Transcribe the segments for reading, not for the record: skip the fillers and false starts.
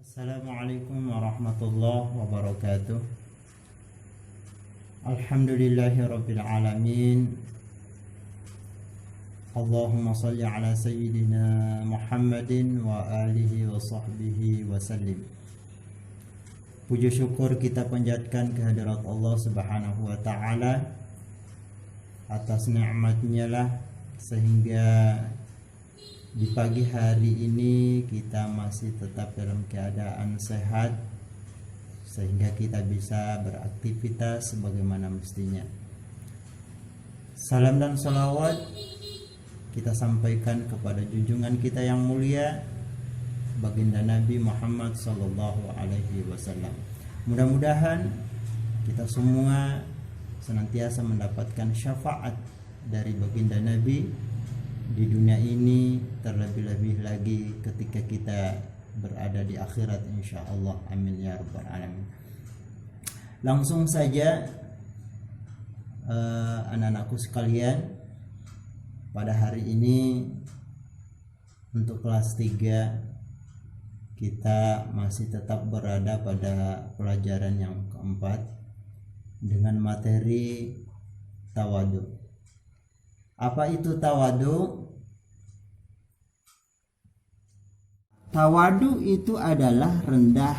Assalamualaikum warahmatullahi wabarakatuh. Alhamdulillahirabbil alamin. Allahumma shalli ala sayyidina Muhammadin wa alihi wa sahbihi wa sallim. Puji syukur kita panjatkan kehadirat Allah Subhanahu wa taala atas nikmatnya lah sehingga di pagi hari ini kita masih tetap dalam keadaan sehat sehingga kita bisa beraktivitas sebagaimana mestinya. Salam dan salawat kita sampaikan kepada junjungan kita yang mulia baginda Nabi Muhammad sallallahu alaihi wasallam. Mudah-mudahan kita semua senantiasa mendapatkan syafaat dari baginda Nabi di dunia ini, terlebih-lebih lagi ketika kita berada di akhirat insyaallah. Amin ya rabbal alamin. Langsung saja anak-anakku sekalian, pada hari ini untuk kelas 3 kita masih tetap berada pada pelajaran yang keempat dengan materi tawadu. Apa itu tawadu? Tawadu itu adalah rendah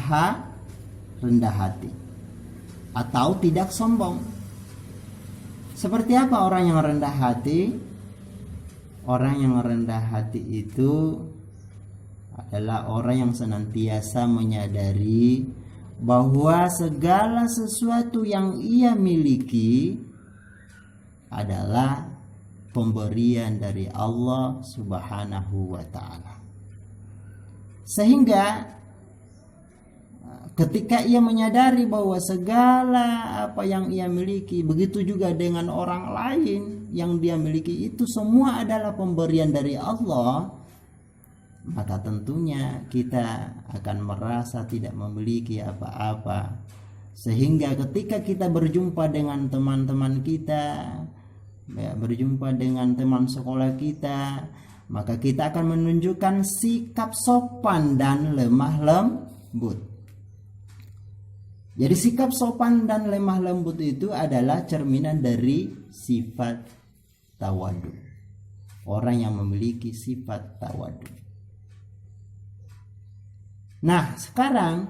hati atau tidak sombong. Seperti apa orang yang rendah hati? Orang yang rendah hati itu adalah orang yang senantiasa menyadari bahwa segala sesuatu yang ia miliki adalah pemberian dari Allah Subhanahu wa taala. Sehingga ketika ia menyadari bahwa segala apa yang ia miliki, begitu juga dengan orang lain yang dia miliki, itu semua adalah pemberian dari Allah, maka tentunya kita akan merasa tidak memiliki apa-apa. Sehingga ketika kita berjumpa dengan teman-teman kita, berjumpa dengan teman sekolah kita, maka kita akan menunjukkan sikap sopan dan lemah lembut. Jadi sikap sopan dan lemah lembut itu adalah cerminan dari sifat tawadu. Orang yang memiliki sifat tawadu. Nah, sekarang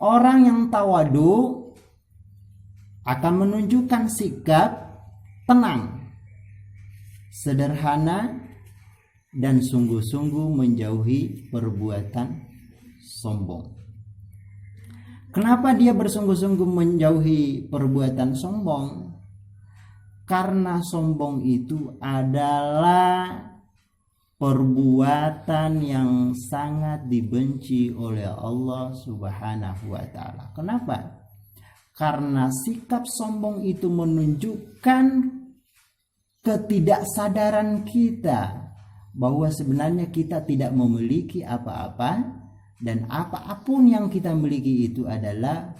orang yang tawadu akan menunjukkan sikap tenang, sederhana, dan sungguh-sungguh menjauhi perbuatan sombong. Kenapa dia bersungguh-sungguh menjauhi perbuatan sombong? Karena sombong itu adalah perbuatan yang sangat dibenci oleh Allah Subhanahu wa taala. Kenapa? Karena sikap sombong itu menunjukkan ketidaksadaran kita bahwa sebenarnya kita tidak memiliki apa-apa, dan apapun yang kita miliki itu adalah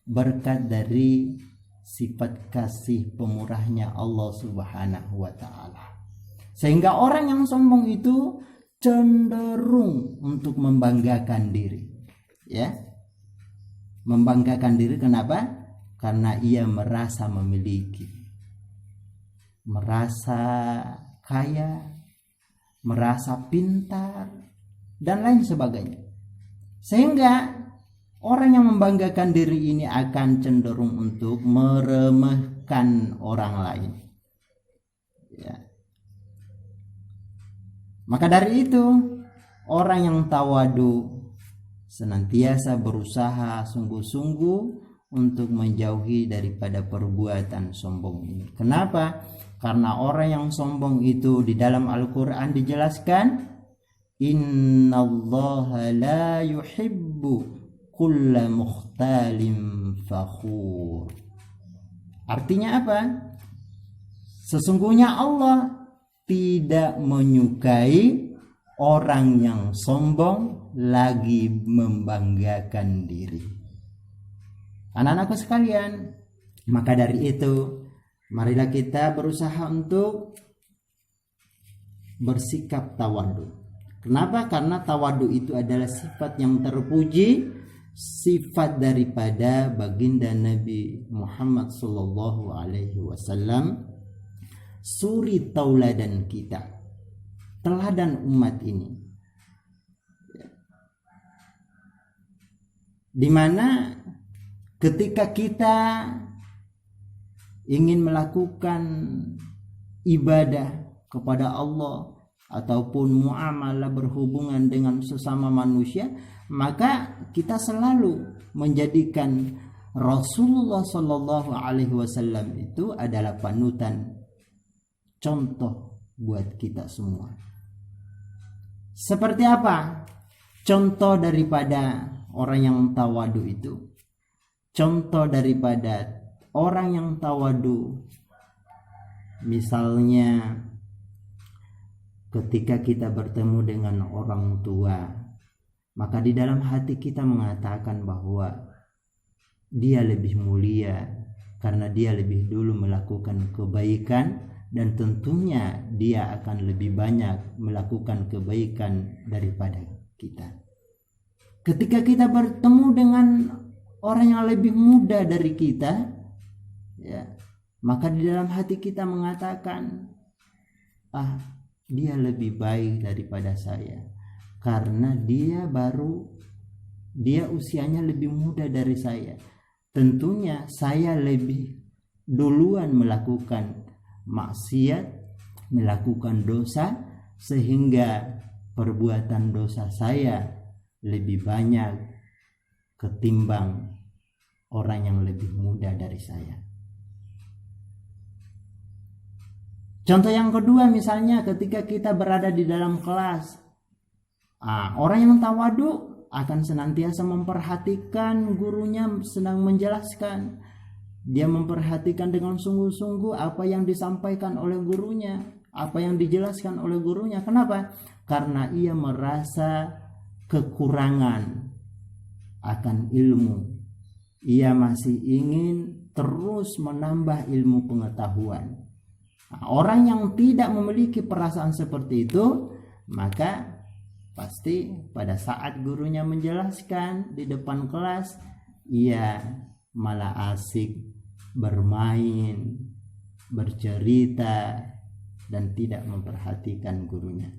berkat dari sifat kasih pemurahnya Allah Subhanahu wa taala. Sehingga orang yang sombong itu cenderung untuk membanggakan diri. Ya. Membanggakan diri kenapa? Karena ia merasa memiliki, merasa kaya, merasa pintar, dan lain sebagainya. Sehingga orang yang membanggakan diri ini akan cenderung untuk meremehkan orang lain. Ya. Maka dari itu, orang yang tawadu senantiasa berusaha sungguh-sungguh untuk menjauhi daripada perbuatan sombong ini. Kenapa? Karena orang yang sombong itu di dalam Al-Quran dijelaskan, innallaha la yuhibbu kulla mukhtalin fakhur. Artinya apa? Sesungguhnya Allah tidak menyukai orang yang sombong lagi membanggakan diri. Anak-anakku sekalian, maka dari itu marilah kita berusaha untuk bersikap tawadu. Kenapa? Karena tawadu itu adalah sifat yang terpuji, sifat daripada baginda Nabi Muhammad sallallahu alaihi wasallam, suri tauladan kita, teladan umat ini. Dimana ketika kita ingin melakukan ibadah kepada Allah ataupun muamalah berhubungan dengan sesama manusia, maka kita selalu menjadikan Rasulullah Shallallahu Alaihi Wasallam itu adalah panutan, contoh buat kita semua. Seperti apa contoh daripada orang yang tawadu itu? Contoh daripada orang yang tawadu, misalnya ketika kita bertemu dengan orang tua, maka di dalam hati kita mengatakan bahwa dia lebih mulia karena dia lebih dulu melakukan kebaikan, dan tentunya dia akan lebih banyak melakukan kebaikan daripada kita. Ketika kita bertemu dengan orang yang lebih muda dari kita, ya, maka di dalam hati kita mengatakan, dia lebih baik daripada saya karena dia usianya lebih muda dari saya. Tentunya saya lebih duluan melakukan maksiat, melakukan dosa, sehingga perbuatan dosa saya lebih banyak ketimbang orang yang lebih muda dari saya. Contoh yang kedua, misalnya ketika kita berada di dalam kelas, orang yang tawadu akan senantiasa memperhatikan gurunya sedang menjelaskan. Dia memperhatikan dengan sungguh-sungguh apa yang disampaikan oleh gurunya, apa yang dijelaskan oleh gurunya. Kenapa? Karena ia merasa kekurangan akan ilmu. Ia masih ingin terus menambah ilmu pengetahuan. Orang yang tidak memiliki perasaan seperti itu, maka pasti pada saat gurunya menjelaskan di depan kelas, ia malah asik bermain, bercerita, dan tidak memperhatikan gurunya.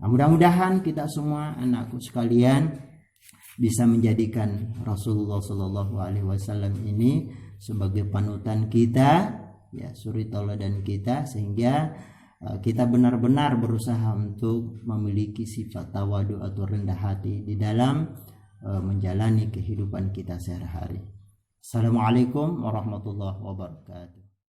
Mudah-mudahan kita semua, anakku sekalian, bisa menjadikan Rasulullah Shallallahu Alaihi Wasallam ini sebagai panutan kita, ya, suri tauladan kita, sehingga kita benar-benar berusaha untuk memiliki sifat tawadu atau rendah hati di dalam menjalani kehidupan kita sehari-hari. Assalamualaikum warahmatullahi wabarakatuh.